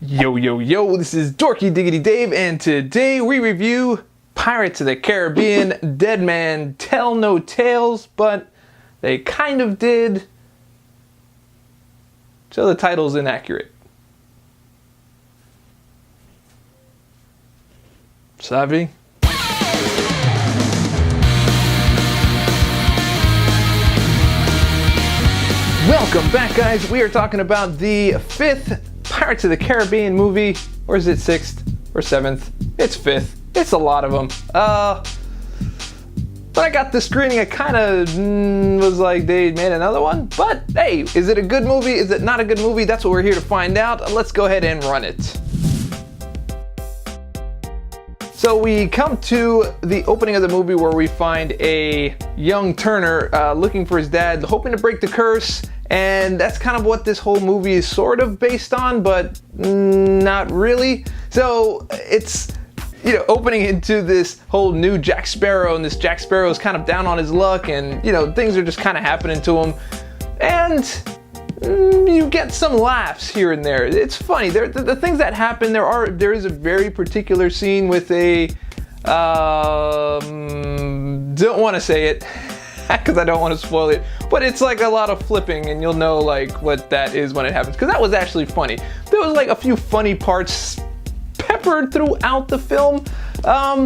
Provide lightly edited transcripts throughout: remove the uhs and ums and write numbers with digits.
Yo, yo, yo, this is Dorky Diggity Dave, and today we review Pirates of the Caribbean, Dead Man Tell No Tales, but they kind of did, so the title's inaccurate. Savvy? Welcome back, guys. We are talking about the 5th Pirates of the Caribbean movie, or is it 6th or 7th? It's 5th. It's a lot of them. But I got the screening, I kind of was like, they made another one? But hey, is it a good movie? Is it not a good movie? That's what we're here to find out. Let's go ahead and run it. So we come to the opening of the movie where we find a young Turner looking for his dad, hoping to break the curse. And that's kind of what this whole movie is sort of based on, but not really. So it's, opening into this whole new Jack Sparrow, and this Jack Sparrow is kind of down on his luck, and, things are just kind of happening to him. And you get some laughs here and there. It's funny. The things that happen, there is a very particular scene with a, don't want to say it, because I don't want to spoil it, but it's like a lot of flipping, and you'll know like what that is when it happens, because that was actually funny. There was like a few funny parts peppered throughout the film. That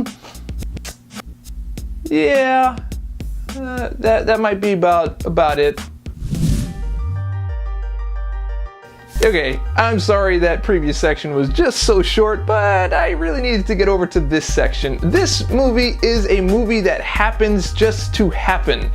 might be about it. Okay, I'm sorry that previous section was just so short, but I really needed to get over to this section. This movie is a movie that happens just to happen.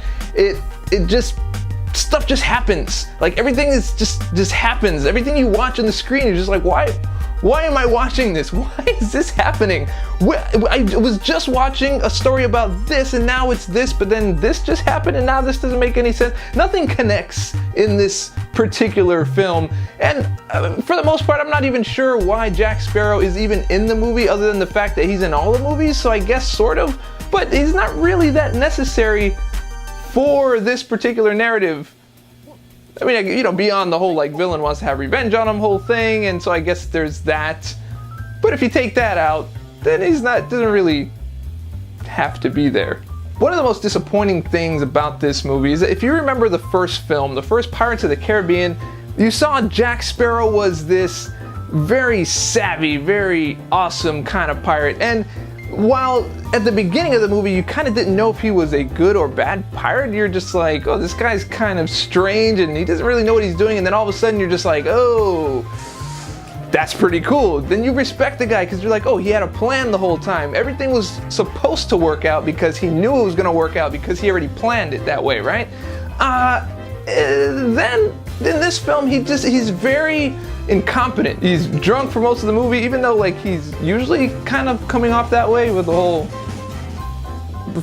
Stuff just happens. Like everything is just happens. Everything you watch on the screen is just like, why am I watching this? Why is this happening? I was just watching a story about this, and now it's this, but then this just happened, and now this doesn't make any sense. Nothing connects in this particular film, and for the most part, I'm not even sure why Jack Sparrow is even in the movie, other than the fact that he's in all the movies, so I guess sort of, but he's not really that necessary for this particular narrative. I mean, beyond the whole like villain wants to have revenge on him whole thing, and so I guess there's that. But if you take that out, then doesn't really have to be there. One of the most disappointing things about this movie is that if you remember the first film, the first Pirates of the Caribbean, you saw Jack Sparrow was this very savvy, very awesome kind of pirate, and while at the beginning of the movie you kind of didn't know if he was a good or bad pirate, you're just like, oh, this guy's kind of strange and he doesn't really know what he's doing, and then all of a sudden you're just like, oh, that's pretty cool. Then you respect the guy because you're like, oh, he had a plan the whole time. Everything was supposed to work out because he knew it was going to work out because he already planned it that way, right? Then in this film he's very incompetent. He's drunk for most of the movie, even though like he's usually kind of coming off that way with the whole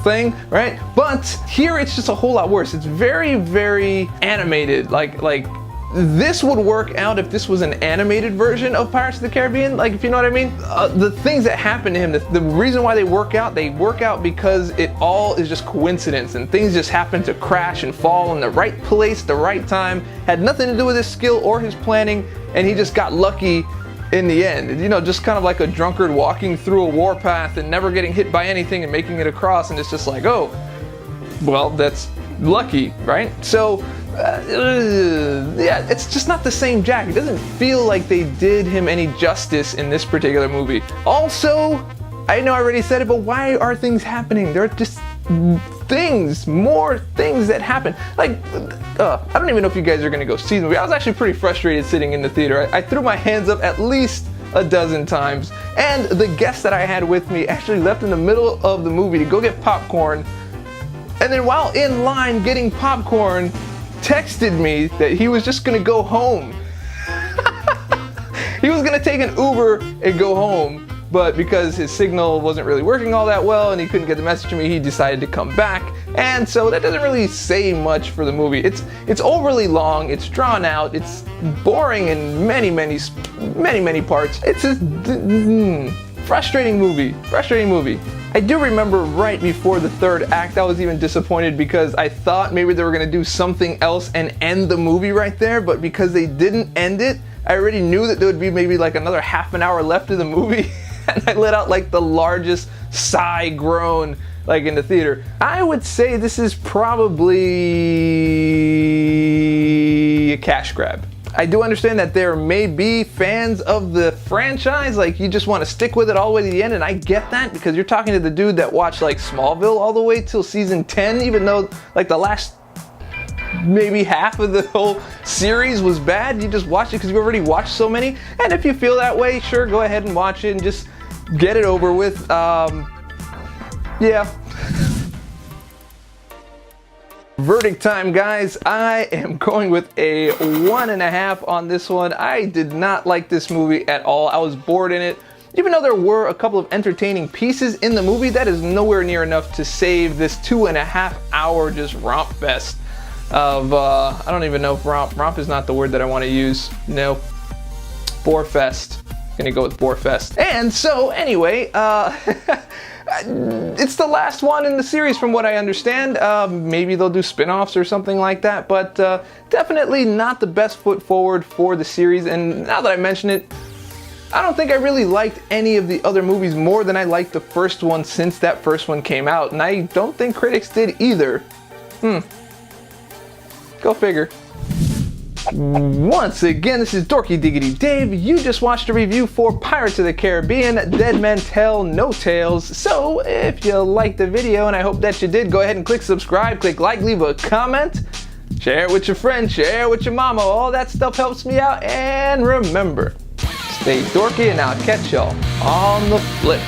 thing, right? But here it's just a whole lot worse. It's very, very animated. Like this would work out if this was an animated version of Pirates of the Caribbean, like, if you know what I mean. The things that happen to him, the reason why they work out because it all is just coincidence, and things just happen to crash and fall in the right place, the right time, had nothing to do with his skill or his planning, and he just got lucky in the end. Just kind of like a drunkard walking through a warpath and never getting hit by anything and making it across, and it's just like, oh, well, that's lucky, right? So yeah, it's just not the same Jack. It doesn't feel like they did him any justice in this particular movie. Also, I know I already said it, but why are things happening? There are just more things that happen. Like, I don't even know if you guys are gonna go see the movie. I was actually pretty frustrated sitting in the theater. I threw my hands up at least a dozen times, and the guest that I had with me actually left in the middle of the movie to go get popcorn, and then while in line getting popcorn, texted me that he was just gonna go home. He was gonna take an Uber and go home, but because his signal wasn't really working all that well and he couldn't get the message to me, he decided to come back. And so that doesn't really say much for the movie. It's overly long, it's drawn out, it's boring in many parts. It's just frustrating movie. I do remember right before the third act, I was even disappointed because I thought maybe they were going to do something else and end the movie right there, but because they didn't end it, I already knew that there would be maybe like another half an hour left of the movie, and I let out like the largest sigh groan like in the theater. I would say this is probably a cash grab. I do understand that there may be fans of the franchise, like you just want to stick with it all the way to the end, and I get that because you're talking to the dude that watched like Smallville all the way till season 10, even though like the last maybe half of the whole series was bad. You just watched it because you already watched so many, and if you feel that way, sure, go ahead and watch it and just get it over with. Yeah. Verdict time, guys. I am going with a 1.5 on this one. I did not like this movie at all. I was bored in it. Even though there were a couple of entertaining pieces in the movie, that is nowhere near enough to save this 2.5 hour just romp fest of, I don't even know if romp is not the word that I want to use. No, bore fest. Gonna go with bore fest. And so anyway, it's the last one in the series from what I understand. Maybe they'll do spin-offs or something like that, but definitely not the best foot forward for the series. And now that I mention it, I don't think I really liked any of the other movies more than I liked the first one since that first one came out, and I don't think critics did either. Go figure. Once again, this is Dorky Diggity Dave. You just watched a review for Pirates of the Caribbean, Dead Men Tell No Tales. So if you liked the video, and I hope that you did, go ahead and click subscribe, click like, leave a comment, share it with your friends, share it with your mama. All that stuff helps me out. And remember, stay dorky, and I'll catch y'all on the flip.